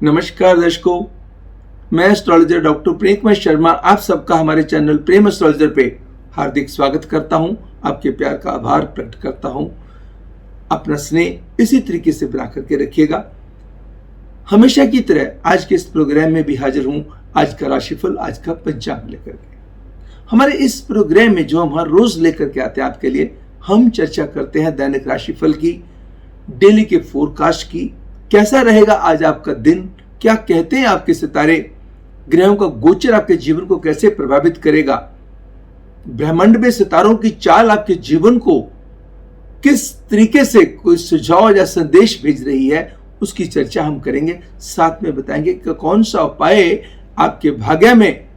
नमस्कार दर्शकों, मैं एस्ट्रोलॉजर डॉक्टर प्रेम कुमार शर्मा आप सबका हमारे चैनल प्रेम एस्ट्रोलॉजर पे हार्दिक स्वागत करता हूं। आपके प्यार का आभार प्रकट करता हूं। अपना स्नेह इसी तरीके से बना करके रखिएगा। हमेशा की तरह आज के इस प्रोग्राम में भी हाजिर हूं। आज का राशिफल, आज का पंचांग लेकर के हमारे इस प्रोग्राम में जो हम हर रोज लेकर के आते हैं आपके लिए, हम चर्चा करते हैं दैनिक राशिफल की, डेली के फोरकास्ट की। कैसा रहेगा आज आपका दिन, क्या कहते हैं आपके सितारे, ग्रहों का गोचर आपके जीवन को कैसे प्रभावित करेगा, ब्रह्मांड में सितारों की चाल आपके जीवन को किस तरीके से कोई सुझाव या संदेश भेज रही है, उसकी चर्चा हम करेंगे। साथ में बताएंगे कि कौन सा उपाय आपके भाग्य में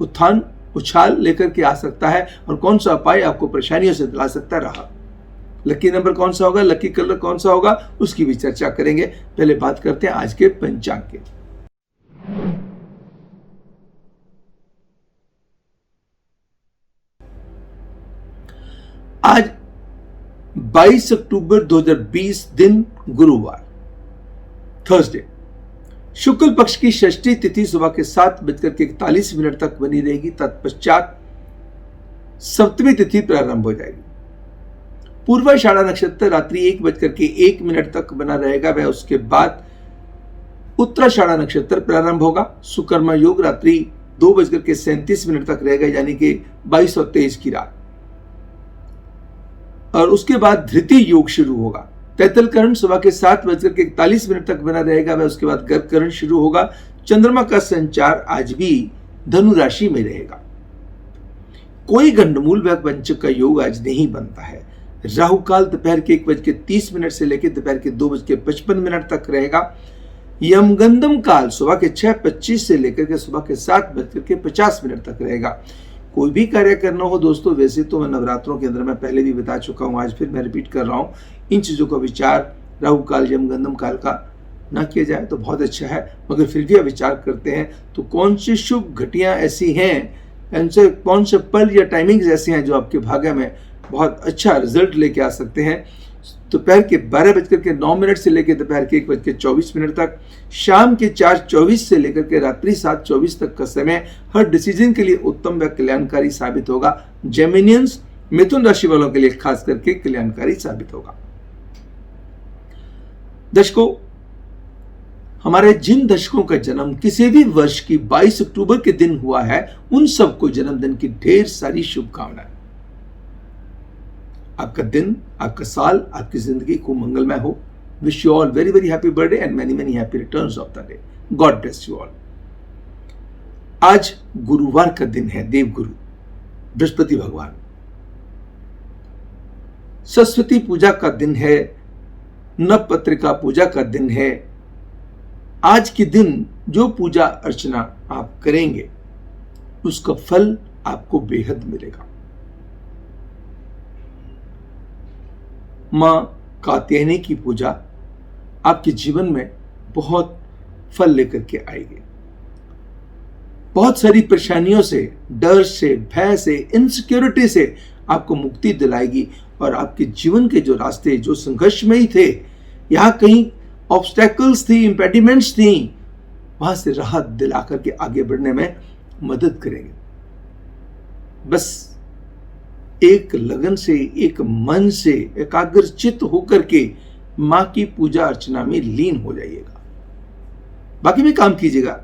उत्थान उछाल लेकर के आ सकता है और कौन सा उपाय आपको परेशानियों से दिला सकता रहा। लकी नंबर कौन सा होगा, लकी कलर कौन सा होगा, उसकी भी चर्चा करेंगे। पहले बात करते हैं आज के पंचांग के। आज 22 अक्टूबर 2020 दिन गुरुवार, थर्सडे। शुक्ल पक्ष की षष्ठी तिथि सुबह के 7:41 तक बनी रहेगी। तत्पश्चात सप्तमी तिथि प्रारंभ हो जाएगी। पूर्वाषाढ़ा नक्षत्र रात्रि 1:01 तक बना रहेगा। वह उसके बाद उत्तराषाढ़ा नक्षत्र प्रारंभ होगा। सुकर्मा योग रात्रि 2:37 तक रहेगा, यानी कि 22 और 23 की रात। और उसके बाद धृति योग शुरू होगा। तैतल करण सुबह के 7:41 तक बना रहेगा। वह उसके बाद गर्भ करण शुरू होगा। चंद्रमा का संचार आज भी धनु राशि में रहेगा। कोई गंडमूल व पंचक का योग आज नहीं बनता है। राहु काल दोपहर के 1:30 से लेकर दोपहर के 2:55 तक रहेगा। यमगंधम काल सुबह के 6:25 से लेकर के सुबह के 7:50 तक रहेगा। कोई भी कार्य करना हो दोस्तों, वैसे तो मैं नवरात्रों के अंदर मैं पहले भी बता चुका हूं, आज फिर मैं रिपीट कर रहा हूं, इन चीजों का विचार राहु काल यमगंधम काल का ना किया जाए तो बहुत अच्छा है। मगर फिर भी विचार करते हैं तो कौन सी शुभ घटियां ऐसी हैं, कौन से पल या टाइमिंग्स ऐसे हैं जो आपके भाग्य में बहुत अच्छा रिजल्ट लेके आ सकते हैं। दोपहर के 12:09 से लेकर दोपहर के 1:24 तक, शाम के 4:24 से लेकर के रात्रि 7:24 तक का समय हर डिसीजन के लिए उत्तम व कल्याणकारी साबित होगा। जेमिनियंस, मिथुन राशि वालों के लिए खास करके कल्याणकारी साबित होगा। दर्शकों, हमारे जिन दर्शकों का जन्म किसी भी वर्ष की 22 अक्टूबर के दिन हुआ है, उन सबको जन्मदिन की ढेर सारी शुभकामनाएं। आपका दिन, आपका साल, आपकी जिंदगी खूब मंगलमय हो। Wish you all very very happy birthday and many many happy returns of the day. God bless you all. आज गुरुवार का दिन है, देवगुरु बृहस्पति भगवान। सरस्वती पूजा का दिन है, नव पत्रिका पूजा का दिन है। आज के दिन जो पूजा अर्चना आप करेंगे उसका फल आपको बेहद मिलेगा। मां कात्यायनी की पूजा आपके जीवन में बहुत फल लेकर के आएगी। बहुत सारी परेशानियों से, डर से, भय से, इनसिक्योरिटी से आपको मुक्ति दिलाएगी और आपके जीवन के जो रास्ते जो संघर्षमयी थे, यहां कहीं ऑब्स्टेकल्स थी, इंपेडिमेंट्स थी, वहां से राहत दिला करके आगे बढ़ने में मदद करेंगे। बस एक लगन से, एक मन से एकाग्रचित्त होकर के मां की पूजा अर्चना में लीन हो जाइएगा। बाकी भी काम कीजिएगा,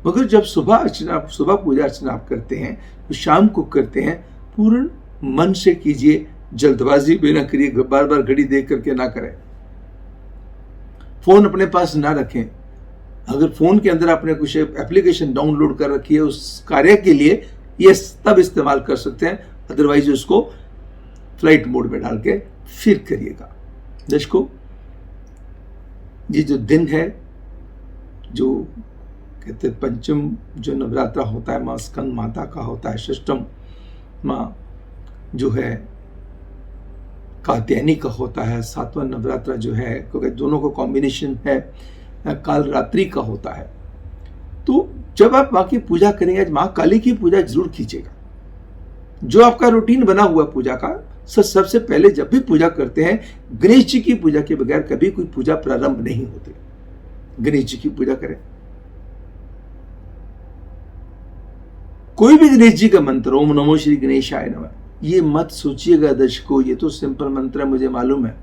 मगर जब सुबह पूजा अर्चना आप करते हैं तो शाम को करते हैं, पूर्ण मन से कीजिए। जल्दबाजी भी ना करिए, बार बार घड़ी देख करके ना करें। फोन अपने पास ना रखें। अगर फोन के अंदर आपने कुछ एप्लीकेशन डाउनलोड कर रखी है उस कार्य के लिए, ये तब इस्तेमाल कर सकते हैं, अदरवाइज उसको फ्लाइट मोड में डाल के फिर करिएगा। दर्शकों, ये जो दिन है, जो कहते हैं पंचम जो नवरात्रा होता है मां स्कंद माता का होता है, षष्ठम मां जो है कात्यायनी का होता है, सातवां नवरात्रा जो है, क्योंकि दोनों का कॉम्बिनेशन है, काल रात्रि का होता है। तो जब आप मां की पूजा करेंगे, मां काली की पूजा जरूर कीजिएगा। जो आपका रूटीन बना हुआ पूजा का, सबसे पहले जब भी पूजा करते हैं, गणेश जी की पूजा के बगैर कभी कोई पूजा प्रारंभ नहीं होती। गणेश जी की पूजा करें। कोई भी गणेश जी का मंत्र, ओम नमो श्री गणेशाय नमः, ये मत सोचिएगा दर्शकों, ये तो सिंपल मंत्र है, मुझे मालूम है।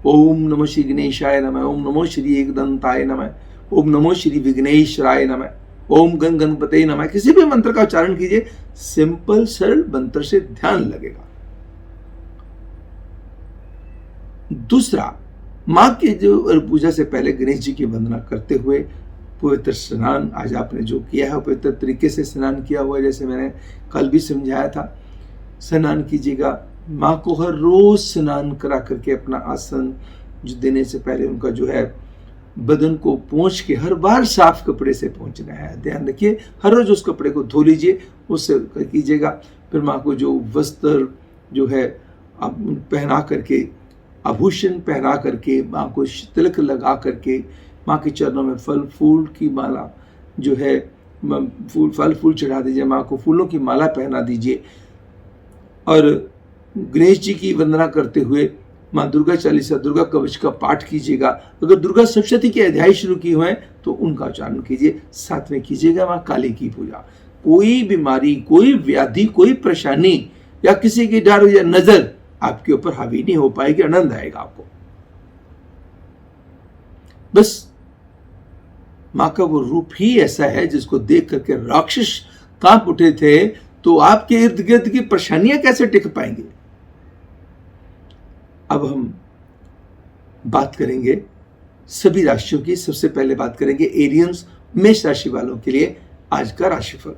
ओम नमो श्री गणेशाय नमः, ओम नमो श्री एकदंताय नमः, ओम नमो श्री विघ्नेश्वराय नमः, ओम गण गणपते नमः, किसी भी मंत्र का उच्चारण कीजिए, सिंपल सरल मंत्र से ध्यान लगेगा। दूसरा, मां के जो पूजा से पहले गणेश जी की वंदना करते हुए पवित्र स्नान, आज आपने जो किया है पवित्र तरीके से स्नान किया हुआ है, जैसे मैंने कल भी समझाया था, स्नान कीजिएगा। माँ को हर रोज स्नान करा करके अपना आसन जो देने से पहले उनका जो है बदन को पोंछ के हर बार साफ कपड़े से पोंछना है, ध्यान रखिए। हर रोज उस कपड़े को धो लीजिए, उससे कीजिएगा। फिर माँ को जो वस्त्र जो है पहना करके, आभूषण पहना करके, माँ को तिलक लगा करके, माँ के चरणों में फल फूल की माला जो है फल फूल चढ़ा दीजिए, माँ को फूलों की माला पहना दीजिए। और गणेश जी की वंदना करते हुए माँ दुर्गा चालीसा, दुर्गा कवच का पाठ कीजिएगा। अगर दुर्गा सप्तशती के अध्याय शुरू किए हुए हैं तो उनका उच्चारण कीजिए। साथ में कीजिएगा माँ काली की पूजा। कोई बीमारी, कोई व्याधि, कोई परेशानी या किसी की डर या नजर आपके ऊपर हावी नहीं हो पाएगी, आनंद आएगा आपको। बस माँ का वो रूप ही ऐसा है जिसको देख करके राक्षस कांप उठे थे, तो आपके इर्द गिर्द की परेशानियां कैसे टिक पाएंगे। अब हम बात करेंगे सभी राशियों की। सबसे पहले बात करेंगे एरियंस, मेष राशि वालों के लिए आज का राशिफल।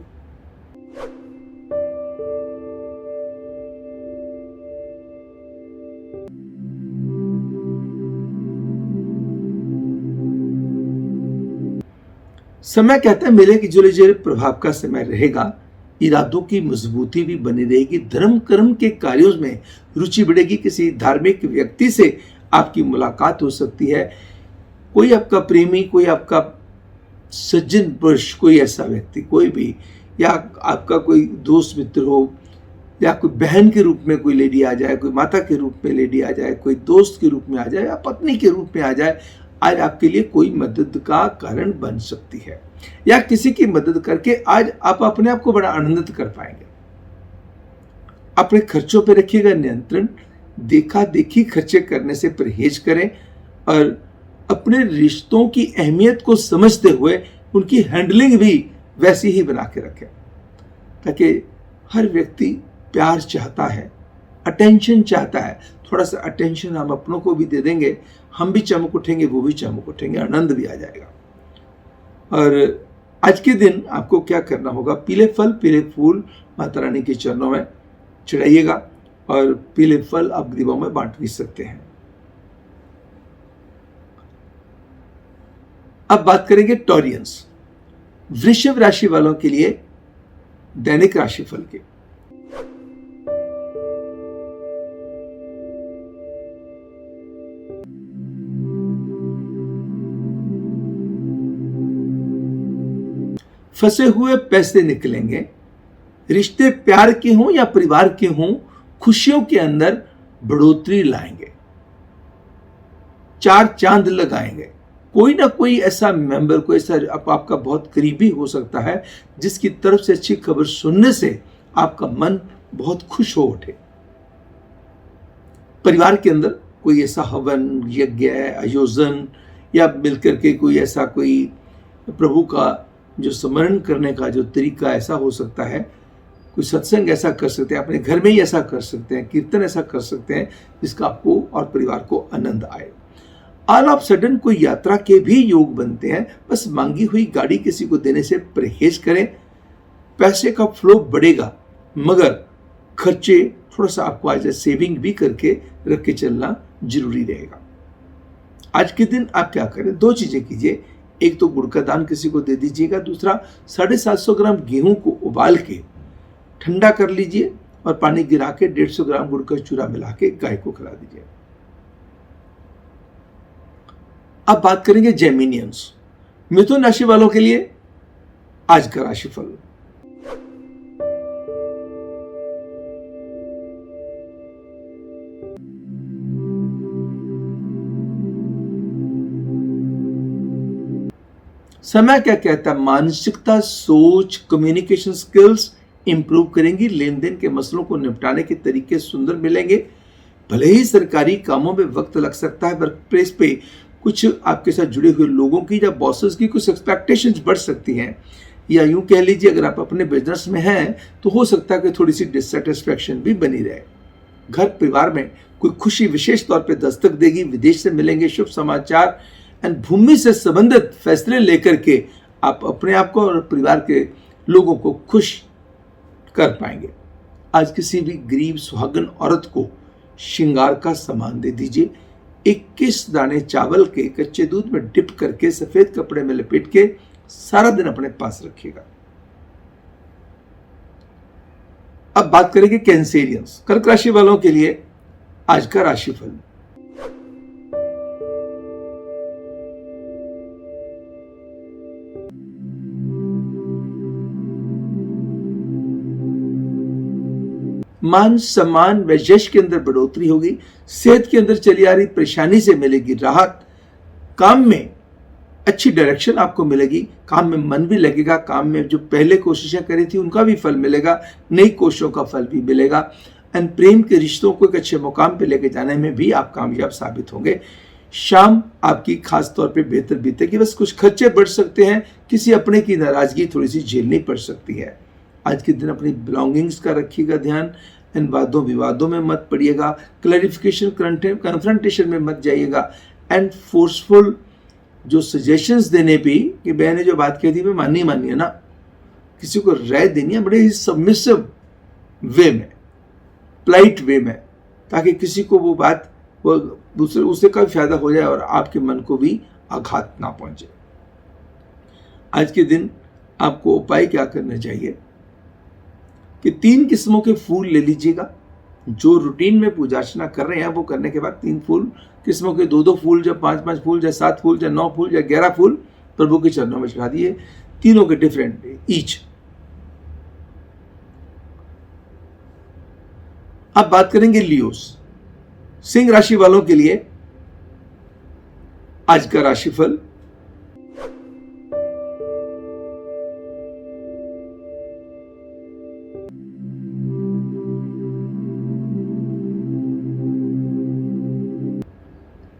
समय कहता है मिले कि जुले जुले प्रभाव का समय रहेगा। इरादों की मजबूती भी बनी रहेगी। धर्म कर्म के कार्यों में रुचि बढ़ेगी। किसी धार्मिक व्यक्ति से आपकी मुलाकात हो सकती है। कोई आपका प्रेमी, कोई आपका सज्जन पुरुष, कोई ऐसा व्यक्ति, कोई भी, या आपका कोई दोस्त मित्र हो, या कोई बहन के रूप में कोई लेडी आ जाए, कोई माता के रूप में लेडी आ जाए, कोई दोस्त के रूप में आ जाए, या पत्नी के रूप में आ जाए, आज आपके लिए कोई मदद का कारण बन सकती है, या किसी की मदद करके आज आप अपने आप को बड़ा आनंदित कर पाएंगे। अपने खर्चों पर रखिएगा नियंत्रण। देखा देखी खर्चे करने से परहेज करें और अपने रिश्तों की अहमियत को समझते हुए उनकी हैंडलिंग भी वैसी ही बना के रखें, ताकि हर व्यक्ति प्यार चाहता है, अटेंशन चाहता है। थोड़ा सा अटेंशन हम अपनों को भी दे देंगे, हम भी चमक उठेंगे, वो भी चमक उठेंगे, आनंद भी आ जाएगा। और आज के दिन आपको क्या करना होगा, पीले फल पीले फूल माता रानी के चरणों में चढ़ाइएगा और पीले फल आप गरीबों में बांट भी सकते हैं। अब बात करेंगे टॉरियंस, वृषभ राशि वालों के लिए दैनिक राशिफल के। फंसे हुए पैसे निकलेंगे। रिश्ते प्यार के हों या परिवार के हों, खुशियों के अंदर बढ़ोतरी लाएंगे, चार चांद लगाएंगे। कोई ना कोई ऐसा मेंबर, कोई ऐसा आपका बहुत करीबी हो सकता है जिसकी तरफ से अच्छी खबर सुनने से आपका मन बहुत खुश हो उठे। परिवार के अंदर कोई ऐसा हवन, यज्ञ, आयोजन या मिलकर के कोई ऐसा कोई प्रभु का जो स्मरण करने का जो तरीका ऐसा हो सकता है, कोई सत्संग ऐसा कर सकते हैं, अपने घर में ही ऐसा कर सकते हैं, कीर्तन ऐसा कर सकते हैं जिसका आपको और परिवार को आनंद आए। ऑल ऑफ सडन कोई यात्रा के भी योग बनते हैं। बस मांगी हुई गाड़ी किसी को देने से परहेज करें। पैसे का फ्लो बढ़ेगा, मगर खर्चे थोड़ा सा आपको आज सेविंग भी करके रख के चलना जरूरी रहेगा। आज के दिन आप क्या करें, दो चीजें कीजिए। एक तो गुड़ का दान किसी को दे दीजिएगा। दूसरा 750 ग्राम गेहूं को उबाल के ठंडा कर लीजिए और पानी गिरा के 150 ग्राम गुड़ का चूरा मिला के गाय को खिला दीजिए। अब बात करेंगे जेमिनियंस, मिथुन राशि वालों के लिए आज का राशिफल। समय क्या कहता है, मानसिकता, सोच, कम्युनिकेशन स्किल्स इंप्रूव करेंगी, लेन देन के मसलों को निपटाने के तरीके सुंदर मिलेंगे। भले ही सरकारी कामों में वक्त लग सकता है, वर्क प्लेस पे कुछ आपके साथ जुड़े हुए लोगों की या बॉसेस की कुछ एक्सपेक्टेशंस बढ़ सकती हैं, या यूं कह लीजिए अगर आप अपने बिजनेस में हैं तो हो सकता है कि थोड़ी सी डिससेटिस्फैक्शन भी बनी रहे। घर परिवार में कोई खुशी विशेष तौर पे दस्तक देगी, विदेश से मिलेंगे शुभ समाचार एंड भूमि से संबंधित फैसले लेकर के आप अपने आप को और परिवार के लोगों को खुश कर पाएंगे। आज किसी भी गरीब सुहागन औरत को श्रृंगार का सामान दे दीजिए। 21 दाने चावल के कच्चे दूध में डिप करके सफेद कपड़े में लपेट के सारा दिन अपने पास रखिएगा। अब बात करेंगे कैंसेरियंस, कर्क राशि वालों के लिए आज का राशिफल। मान सम्मान व यश के अंदर बढ़ोतरी होगी। सेहत के अंदर चली आ रही परेशानी से मिलेगी राहत। काम में अच्छी डायरेक्शन आपको मिलेगी, काम में मन भी लगेगा, काम में जो पहले कोशिशें करी थी उनका भी फल मिलेगा, नई कोशिशों का फल भी मिलेगा। एंड प्रेम के रिश्तों को एक अच्छे मुकाम पे लेके जाने में भी आप कामयाब साबित होंगे। शाम आपकी खास तौर पे बेहतर बीतेगी, बस कुछ खर्चे बढ़ सकते हैं, किसी अपने की नाराजगी थोड़ी सी झेलनी पड़ सकती है। आज के दिन अपनी बिलोंगिंग्स का रखिएगा ध्यान, इन वादों विवादों में मत पड़िएगा, क्लैरिफिकेशन कन्फ्रंटेशन में मत जाइएगा, एंड फोर्सफुल जो सजेशंस देने भी कि मैंने जो बात कही थी मैं माननी है ना, किसी को राय देनी है बड़े ही सबमिसिव वे में, प्लाइट वे में, ताकि किसी को वो बात वो दूसरे उससे का फायदा हो जाए और आपके मन को भी आघात ना पहुंचे। आज के दिन आपको उपाय क्या करना चाहिए कि 3 किस्मों के फूल ले लीजिएगा। जो रूटीन में पूजा अर्चना कर रहे हैं वो करने के बाद 3 फूल किस्मों के 2-2 फूल, या 5-5 फूल, या 7 फूल, या 9 फूल, या 11 फूल प्रभु के चरणों में चढ़ा दिए, तीनों के डिफरेंट ईच। अब बात करेंगे लियोस, सिंह राशि वालों के लिए आज का राशिफल।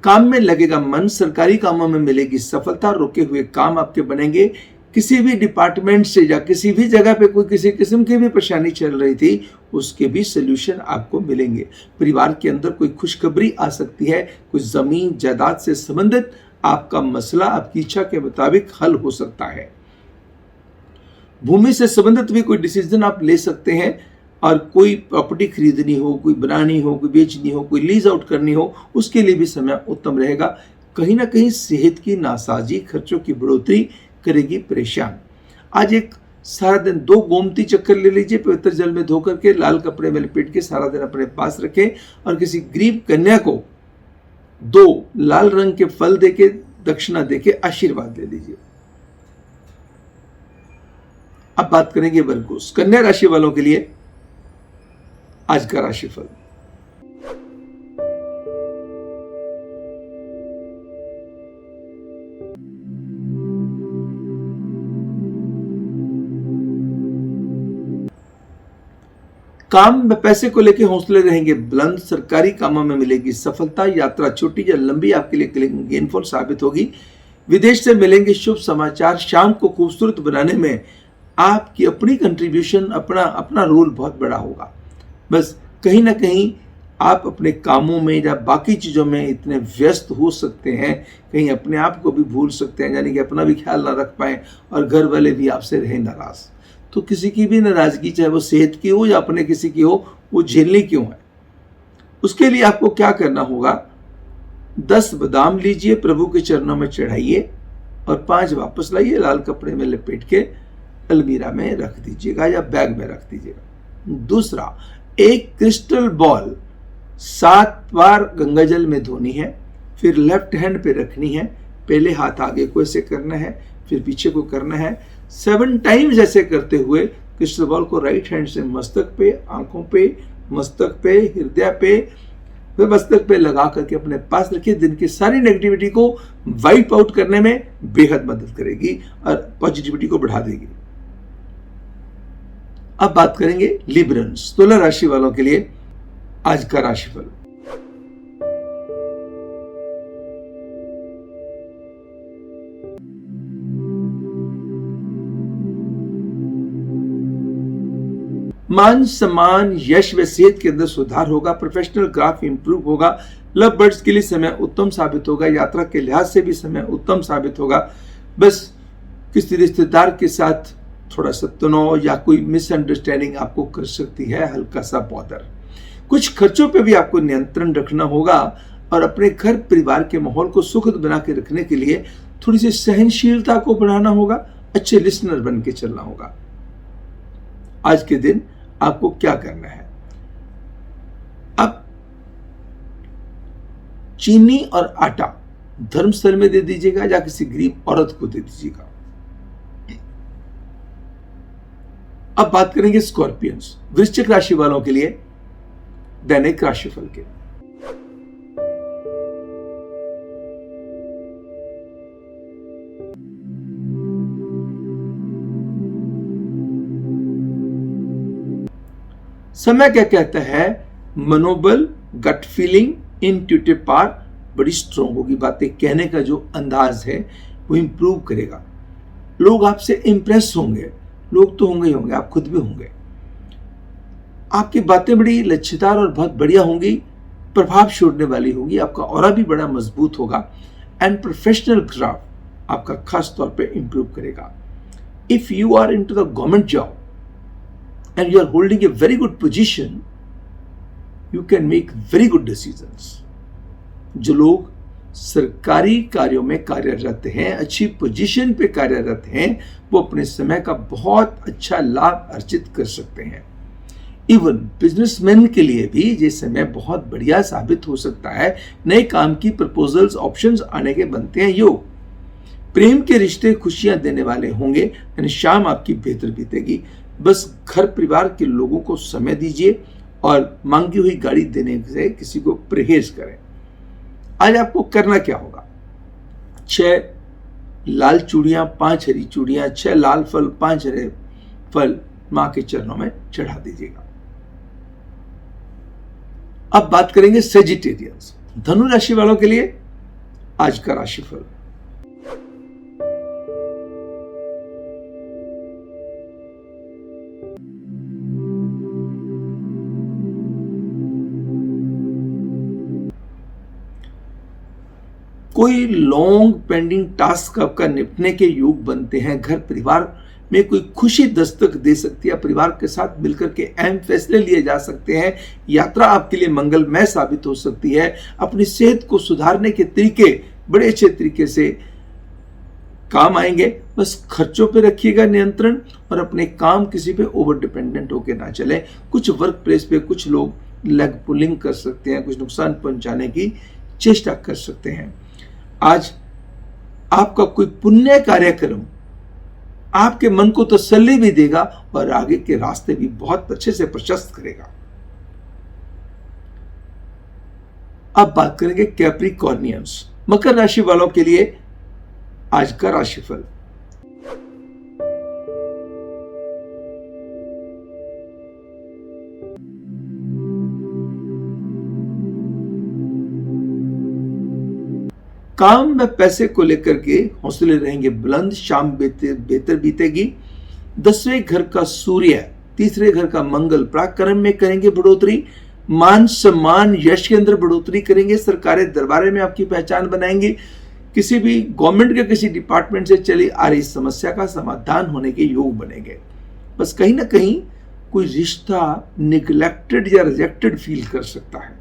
काम में लगेगा मन, सरकारी कामों में मिलेगी सफलता, रुके हुए काम आपके बनेंगे। किसी भी डिपार्टमेंट से या किसी भी जगह पे कोई किसी किस्म की भी परेशानी चल रही थी उसके भी सोल्यूशन आपको मिलेंगे। परिवार के अंदर कोई खुशखबरी आ सकती है, कुछ जमीन जायदाद से संबंधित आपका मसला आपकी इच्छा के मुताबिक हल हो सकता है। भूमि से संबंधित भी कोई डिसीजन आप ले सकते हैं, और कोई प्रॉपर्टी खरीदनी हो, कोई बनानी हो, कोई बेचनी हो, कोई लीज आउट करनी हो, उसके लिए भी समय उत्तम रहेगा। कहीं ना कहीं सेहत की नासाजी खर्चों की बढ़ोतरी करेगी परेशान। आज एक सारा दिन 2 गोमती चक्कर ले लीजिए, पवित्र जल में धो करके लाल कपड़े में लपेट के सारा दिन अपने पास रखें, और किसी गरीब कन्या को 2 लाल रंग के फल देके दक्षिणा देके आशीर्वाद ले लीजिए। अब बात करेंगे वर्गोस, कन्या राशि वालों के लिए आज का राशिफल। काम में पैसे को लेकर हौसले रहेंगे बुलंद, सरकारी कामों में मिलेगी सफलता, यात्रा छोटी या लंबी आपके लिए गेनफुल साबित होगी। विदेश से मिलेंगे शुभ समाचार। शाम को खूबसूरत बनाने में आपकी अपनी कंट्रीब्यूशन, अपना रोल बहुत बड़ा होगा। बस कहीं ना कहीं आप अपने कामों में या बाकी चीज़ों में इतने व्यस्त हो सकते हैं, कहीं अपने आप को भी भूल सकते हैं, यानी कि अपना भी ख्याल ना रख पाएं और घर वाले भी आपसे रहे नाराज। तो किसी की भी नाराजगी, चाहे वो सेहत की हो या अपने किसी की हो, वो झेलनी क्यों है? उसके लिए आपको क्या करना होगा, 10 बादाम लीजिए, प्रभु के चरणों में चढ़ाइए और 5 वापस लाइए, लाल कपड़े में लपेट के अलमीरा में रख दीजिएगा या बैग में रख दीजिएगा। दूसरा, एक क्रिस्टल बॉल 7 बार गंगा जल में धोनी है, फिर लेफ्ट हैंड पे रखनी है, पहले हाथ आगे को ऐसे करना है, फिर पीछे को करना है, 7 टाइम्स ऐसे करते हुए क्रिस्टल बॉल को राइट हैंड से मस्तक पे, आंखों पे, मस्तक पे, हृदय पे वह बस्तर पे लगा करके अपने पास रखिए। दिन की सारी नेगेटिविटी को वाइप आउट करने में बेहद मदद करेगी और पॉजिटिविटी को बढ़ा देगी। अब बात करेंगे लिब्रन्स, तुला राशि वालों के लिए आज का राशिफल। मान सम्मान, यश व सेहत के अंदर सुधार होगा। प्रोफेशनल ग्राफ इंप्रूव होगा। लव बर्ड्स के लिए समय उत्तम साबित होगा। यात्रा के लिहाज से भी समय उत्तम साबित होगा। बस किसी रिश्तेदार के साथ थोड़ा सा तनाव या कोई मिसअंडरस्टैंडिंग आपको कर सकती है, हल्का सा बॉदर। कुछ खर्चों पे भी आपको नियंत्रण रखना होगा और अपने घर परिवार के माहौल को सुखद बना के रखने के लिए थोड़ी सी सहनशीलता को बढ़ाना होगा। अच्छे लिसनर बन के चलना होगा। आज के दिन आपको क्या करना है, अब चीनी और आटा धर्मस्थल में दे दीजिएगा या किसी गरीब औरत को दे दीजिएगा। अब बात करेंगे स्कॉर्पियंस, वृश्चिक राशि वालों के लिए दैनिक राशिफल के। समय क्या कहता है, मनोबल, गट फीलिंग, इंट्यूटिव पावर बड़ी स्ट्रांग होगी। बातें कहने का जो अंदाज है वो इंप्रूव करेगा। लोग आपसे इंप्रेस होंगे। लोग तो होंगे ही होंगे, आप खुद भी होंगे। आपकी बातें बड़ी लच्छेदार और बहुत बढ़िया होंगी, प्रभाव छोड़ने वाली होगी। आपका ऑरा भी बड़ा मजबूत होगा एंड प्रोफेशनल ग्राफ आपका खास तौर पे इंप्रूव करेगा। If you are into the government job and you are holding a very good position, you can make very good decisions. जो लोग सरकारी कार्यों में कार्यरत हैं, अच्छी पोजीशन पे कार्यरत हैं, वो अपने समय का बहुत अच्छा लाभ अर्जित कर सकते हैं। इवन बिजनेसमैन के लिए भी ये समय बहुत बढ़िया साबित हो सकता है। नए काम की प्रपोजल्स, ऑप्शंस आने के बनते हैं योग। प्रेम के रिश्ते खुशियां देने वाले होंगे, यानी शाम आपकी बेहतर बीतेगी। बस घर परिवार के लोगों को समय दीजिए और मांगी हुई गाड़ी देने से किसी को परहेज करें। आज आपको करना क्या होगा, 6 लाल चूड़ियां, 5 हरी चूड़ियां, 6 लाल फल, 5 हरे फल मां के चरणों में चढ़ा दीजिएगा। अब बात करेंगे सेजिटेरियंस, धनु राशि वालों के लिए आज का राशिफल। कोई लॉन्ग पेंडिंग टास्क आपका निपटने के योग बनते हैं। घर परिवार में कोई खुशी दस्तक दे सकती है। परिवार के साथ मिलकर के अहम फैसले लिए जा सकते हैं। यात्रा आपके लिए मंगलमय साबित हो सकती है। अपनी सेहत को सुधारने के तरीके बड़े अच्छे तरीके से काम आएंगे। बस खर्चों पे रखिएगा नियंत्रण और अपने काम किसी पे ओवर डिपेंडेंट होकर ना चले। कुछ वर्क प्लेस पे कुछ लोग लेग पुलिंग कर सकते हैं, कुछ नुकसान पहुंचाने की चेष्टा कर सकते हैं। आज आपका कोई पुण्य कार्यक्रम आपके मन को तसल्ली भी देगा और आगे के रास्ते भी बहुत अच्छे से प्रशस्त करेगा। अब बात करेंगे कैप्रिकॉर्नियंस, मकर राशि वालों के लिए आज का राशिफल। काम में पैसे को लेकर के हौसले रहेंगे बुलंद। शाम बेहतर बीतेगी। 10वें घर का सूर्य, 3रे घर का मंगल पराक्रम में करेंगे बढ़ोतरी। मान सम्मान यश के अंदर बढ़ोतरी करेंगे। सरकारी दरबारे में आपकी पहचान बनाएंगे। किसी भी गवर्नमेंट के किसी डिपार्टमेंट से चली आ रही समस्या का समाधान होने के योग बनेंगे। बस कहीं ना कहीं कोई रिश्ता निगलेक्टेड या रिजेक्टेड फील कर सकता है।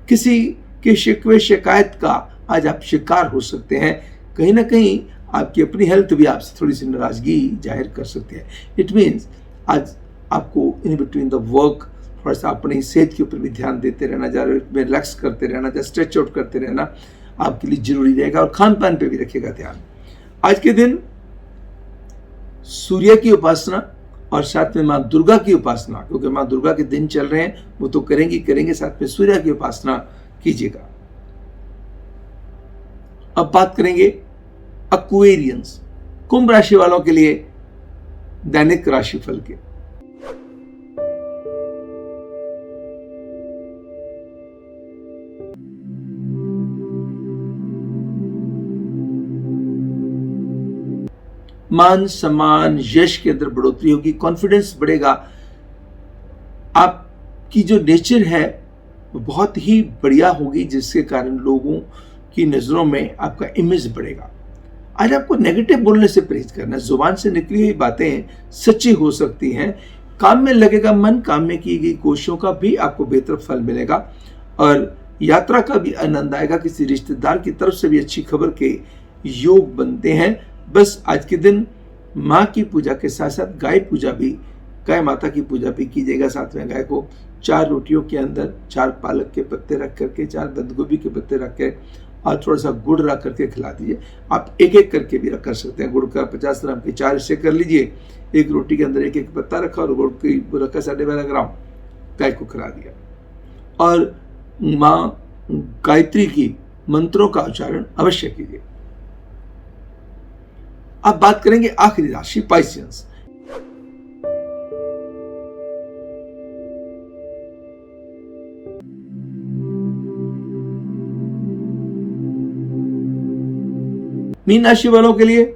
किसी के शिकवे शिकायत का आज आप शिकार हो सकते हैं। कहीं ना कहीं आपकी अपनी हेल्थ भी आपसे थोड़ी सी नाराजगी जाहिर कर सकती है। इट मीन्स आज आपको इन बिटवीन द वर्क थोड़ा सा अपनी सेहत के ऊपर भी ध्यान देते रहना, ज़्यादा रिलैक्स करते रहना, या स्ट्रेच आउट करते रहना आपके लिए जरूरी रहेगा। और खान पान पे भी रखिएगा ध्यान। आज के दिन सूर्य की उपासना और साथ में माँ दुर्गा की उपासना, क्योंकि माँ दुर्गा के दिन चल रहे हैं, वो तो करेंगे, साथ में सूर्य की उपासना कीजिएगा। अब बात करेंगे एक्वेरियंस, कुंभ राशि वालों के लिए दैनिक राशिफल के। मान सम्मान यश के अंदर बढ़ोतरी होगी, कॉन्फिडेंस बढ़ेगा, आपकी जो नेचर है वो बहुत ही बढ़िया होगी, जिसके कारण लोगों की नजरों में आपका इमेज बढ़ेगा। आज आपको नेगेटिव बोलने से परहेज करना है। जुबान से निकली हुई बातें सच्ची हो सकती हैं। काम में लगेगा मन, काम में की गई कोशिशों का भी आपको बेहतर फल मिलेगा और यात्रा का भी आनंद आएगा। किसी रिश्तेदार की तरफ से भी अच्छी खबर के योग बनते हैं। बस आज के दिन माँ की पूजा के साथ साथ गाय पूजा भी, गाय माता की पूजा भी कीजिएगा। साथ में गाय को 4 रोटियों के अंदर 4 पालक के पत्ते रख करके, 4 बंद गोभी के पत्ते रख के और थोड़ा सा गुड़ रख करके खिला दीजिए। आप एक एक करके भी रख कर सकते हैं। गुड़ का 50 ग्राम के 4 हिस्से कर लीजिए, एक रोटी के अंदर एक एक पत्ता रखा और गुड़ की रखा 12.5 ग्राम, गाय को खिला दिया। और माँ गायत्री की मंत्रों का उच्चारण अवश्य कीजिए। अब बात करेंगे आखिरी राशि पाइसियंस। मीन राशि वालों के लिए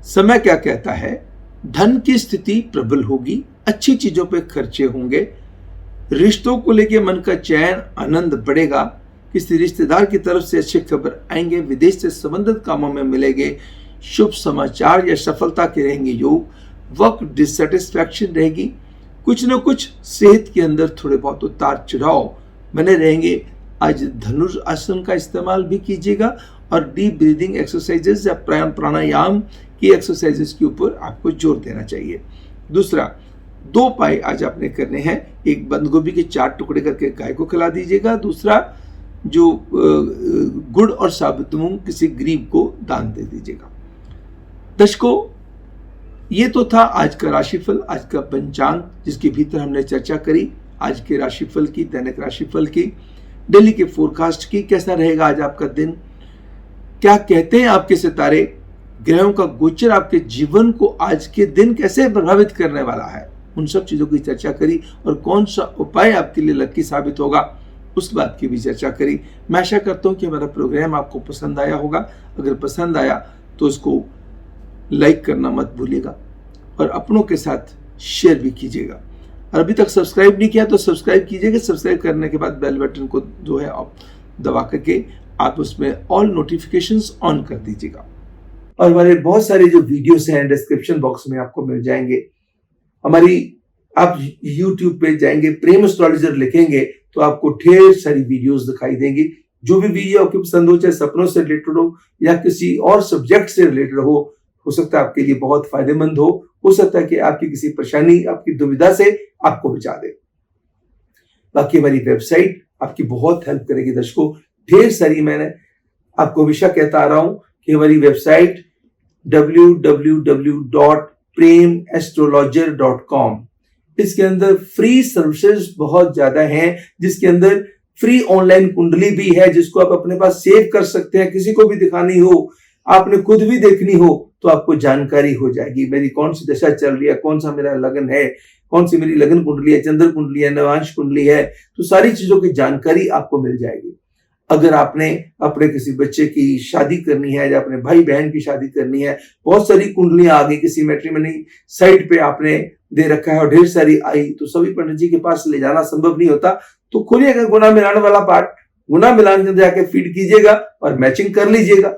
समय क्या कहता है? धन की स्थिति प्रबल होगी, अच्छी चीजों पे खर्चे होंगे, रिश्तों को लेके मन का चैन आनंद बढ़ेगा, किसी रिश्तेदार की तरफ से अच्छी खबर आएंगे, विदेश से संबंधित कामों में मिलेंगे, शुभ समाचार या सफलता के रहेंगे योग, वर्क डिससेटिस्फैक्शन रहेगी, कुछ न कुछ सेहत के अंदर थोड़े बहुत उतार चढ़ाव बने रहेंगे। आज धनुरासन का इस्तेमाल भी कीजिएगा और डीप ब्रीदिंग एक्सरसाइजेस या प्राणायाम की एक्सरसाइजेस के ऊपर आपको जोर देना चाहिए। दूसरा, 2 उपाय आज आपने करने हैं। एक, बंद गोभी के 4 टुकड़े करके गाय को खिला दीजिएगा। दूसरा, जो गुड़ और साबुत मूंग किसी गरीब को दान दे दीजिएगा। दर्शकों, ये तो था आज का राशिफल, आज का पंचांग, जिसके भीतर हमने चर्चा करी आज के राशिफल की, दैनिक राशिफल की, डेली के फोरकास्ट की। कैसा रहेगा आज आपका दिन, क्या कहते हैं आपके सितारे, ग्रहों का गोचर आपके जीवन को आज के दिन कैसे प्रभावित करने वाला है, उन सब चीजों की चर्चा करी और कौन सा उपाय आपके लिए लकी साबित होगा उस बात की भी चर्चा करी। मैं आशा करता हूं कि हमारा प्रोग्राम आपको पसंद आया होगा। अगर पसंद आया तो उसको लाइक करना मत भूलिएगा और अपनों के साथ शेयर भी कीजिएगा। और अभी तक सब्सक्राइब नहीं किया तो सब्सक्राइब कीजिएगा। सब्सक्राइब करने के बाद बेल बटन को जो है आप दबा करके आप उसमें ऑल नोटिफिकेशंस ऑन कर दीजिएगा। और हमारे बहुत सारे जो वीडियोस हैं डिस्क्रिप्शन बॉक्स में आपको मिल जाएंगे। हमारी आप YouTube पे जाएंगे, प्रेम एस्ट्रोलॉजर लिखेंगे तो आपको ढेर सारी वीडियोस दिखाई देंगी। जो भी वीडियो आपको पसंद हो, चाहे सपनों से रिलेटेड हो या किसी और सब्जेक्ट से रिलेटेड हो सकता है आपके लिए बहुत फायदेमंद हो सकता है कि आपकी किसी परेशानी, आपकी दुविधा से आपको बचा दे। बाकी हमारी वेबसाइट आपकी बहुत हेल्प करेगी दर्शकों। ढेर सारी, मैंने आपको हमेशा कहता आ रहा हूं कि हमारी वेबसाइट www.premastrologer.com, इसके अंदर फ्री सर्विसेज बहुत ज्यादा हैं, जिसके अंदर फ्री ऑनलाइन कुंडली भी है जिसको आप अपने पास सेव कर सकते हैं। किसी को भी दिखानी हो, आपने खुद भी देखनी हो तो आपको जानकारी हो जाएगी। मेरी कौन सी दशा चल रही है, कौन सा मेरा लगन है, कौन सी मेरी लगन कुंडली है, चंद्र कुंडली है, नवांश कुंडली है, तो सारी चीजों की जानकारी आपको मिल जाएगी। अगर आपने अपने किसी बच्चे की शादी करनी है या अपने भाई बहन की शादी करनी है, बहुत सारी कुंडलियां आ गई, किसी मैट्रिमनी साइट पे आपने दे रखा है और ढेर सारी आई, तो सभी पंडित जी के पास ले जाना संभव नहीं होता। तो खोलिएगा गुना मिलान वाला पार्ट, गुना मिलान के अंदर जाके फीड कीजिएगा और मैचिंग कर लीजिएगा,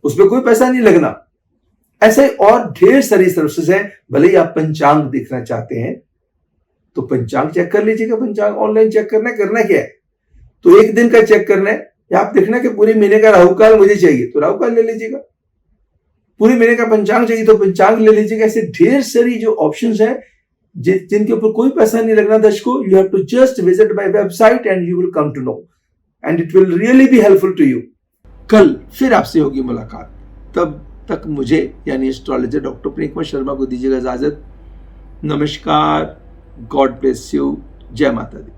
उसमें कोई पैसा नहीं लगना। ऐसे और ढेर सारी सर्विसेज हैं। भले ही आप पंचांग देखना चाहते हैं तो पंचांग चेक कर लीजिएगा। पंचांग ऑनलाइन चेक करना क्या है, तो एक दिन का चेक करना है या आप देखना कि पूरे महीने का राहु काल मुझे चाहिए तो राहु काल ले लीजिएगा, पूरे महीने का पंचांग चाहिए तो पंचांग ले लीजिएगा। ऐसे ढेर सारी जो ऑप्शंस हैं जिनके ऊपर कोई पैसा नहीं लगना दर्शकों। You have to just visit my website and you will come to know and it will really be helpful to you. कल फिर आपसे होगी मुलाकात, तब तक मुझे यानी एस्ट्रोलॉजर डॉक्टर प्रेम कुमार शर्मा को दीजिएगा इजाजत। नमस्कार, गॉड ब्लेस यू, जय माता दी।